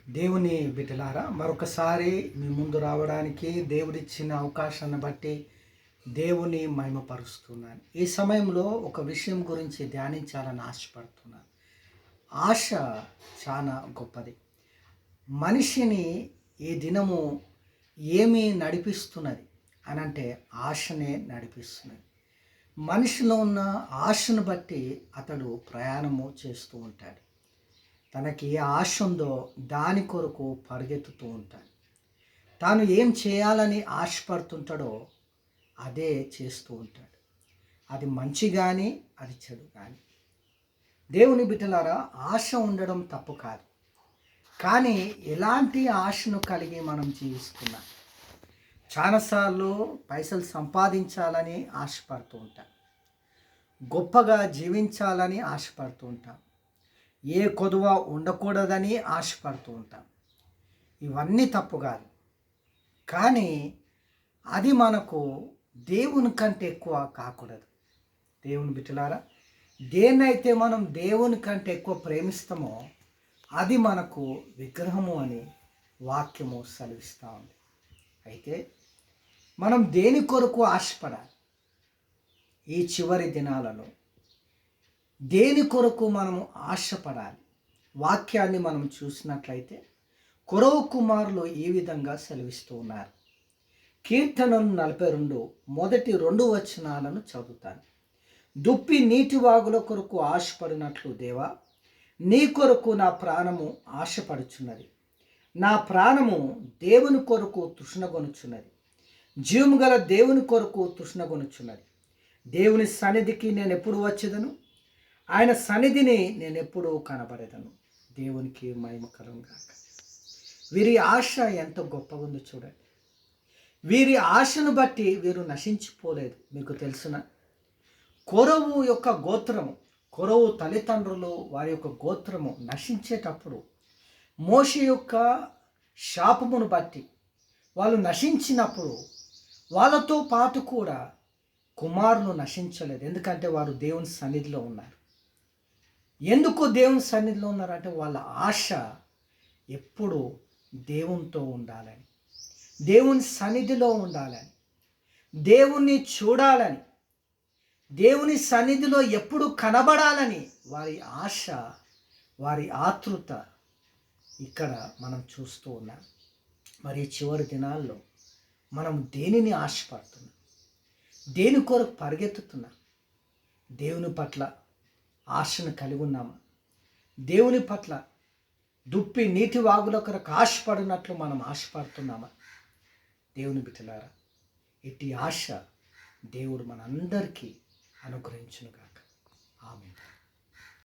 దేవుని బిడ్డలారా, మరొకసారి మీ ముందు రావడానికి దేవుడిచ్చిన అవకాశాన్ని బట్టి దేవుని మహిమపరుస్తున్నాను. ఈ సమయంలో ఒక విషయం గురించి ధ్యానించాలని ఆశపడుతున్నాను. ఆశ చాలా గొప్పది. మనిషిని ఈ దినము ఏమి నడిపిస్తున్నది అనంటే ఆశనే నడిపిస్తున్నది. మనిషిలో ఉన్న ఆశను బట్టి అతడు ప్రయాణము చేస్తూ ఉంటాడు. తనకి ఏ ఆశ ఉందో దాని కొరకు పరిగెత్తుతూ ఉంటాడు. తాను ఏం చేయాలని ఆశపడుతుంటాడో అదే చేస్తూ ఉంటాడు. అది మంచి కానీ అది చెడు కానీ. దేవుని బిడ్డలారా, ఆశ ఉండడం తప్పు కాదు. కానీ ఎలాంటి ఆశను కలిగి మనం జీవిస్తున్నాం? చాలాసార్లు పైసలు సంపాదించాలని ఆశపడుతూ ఉంటాం. గొప్పగా జీవించాలని ఆశపడుతూ ఉంటాం. ఏ కొదువ ఉండకూడదని ఆశపడుతూ ఉంటాం. ఇవన్నీ తప్పు కాదు. కానీ అది మనకు దేవుని కంటే ఎక్కువ కాకూడదు. దేవుని బిడ్డలారా, దేన్నైతే మనం దేవుని కంటే ఎక్కువ ప్రేమిస్తామో అది మనకు విగ్రహము అని వాక్యము సెలవిస్తూ ఉంది. అయితే మనం దేని కొరకు ఆశపడాలి? ఈ చివరి దినాలలో దేని కొరకు మనము ఆశపడాలి? వాక్యాన్ని మనం చూసినట్లయితే కొరవ కుమారులు ఈ విధంగా సెలవిస్తూ ఉన్నారు. కీర్తనలు 42 మొదటి 2 వచనాలను చదువుతాను. దుప్పి నీటి వాగుల కొరకు ఆశపడినట్లు దేవా, నీ కొరకు నా ప్రాణము ఆశపడుచున్నది. నా ప్రాణము దేవుని కొరకు తృష్ణగొనుచున్నది. జీవము గల దేవుని కొరకు తృష్ణగొనుచున్నది. దేవుని సన్నిధికి నేను ఎప్పుడు వచ్చేదను? ఆయన సన్నిధిని నేను ఎప్పుడూ కనబడేదను. దేవునికి మహిమ కలుగుగాక. వీరి ఆశ ఎంత గొప్పగా ఉందో చూడండి. వీరి ఆశను బట్టి వీరు నశించిపోలేదు. మీకు తెలుసునా? కొరవు యొక్క గోత్రము, కొరవు తల్లిదండ్రులు వారి యొక్క గోత్రము నశించేటప్పుడు మోషే యొక్క శాపమును బట్టి వాళ్ళు నశించినప్పుడు వాళ్ళతో పాటు కూడా కుమారులు నశించలేదు. ఎందుకంటే వారు దేవుని సన్నిధిలో ఉన్నారు. ఎందుకు దేవుని సన్నిధిలో ఉన్నారంటే వాళ్ళ ఆశ ఎప్పుడు దేవునితో ఉండాలని, దేవుని సన్నిధిలో ఉండాలని, దేవుణ్ణి చూడాలని, దేవుని సన్నిధిలో ఎప్పుడు కనబడాలని వారి ఆశ, వారి ఆతృత ఇక్కడ మనం చూస్తూ ఉన్నాం. మరి చివరి దినాల్లో మనం దేనిని ఆశపడుతున్నాం? దేని కొరకు పరిగెత్తుతున్నాం? దేవుని పట్ల ఆశను కలిగి ఉన్నామా? దేవుని పట్ల దుప్పి నీటి వాగుల కొరకు ఆశపడినట్లు మనం ఆశపడుతున్నామా? దేవుని బిడ్డలారా, ఇట్టి ఆశ దేవుడు మనందరికీ అనుగ్రహించునుగాక. ఆమేన్.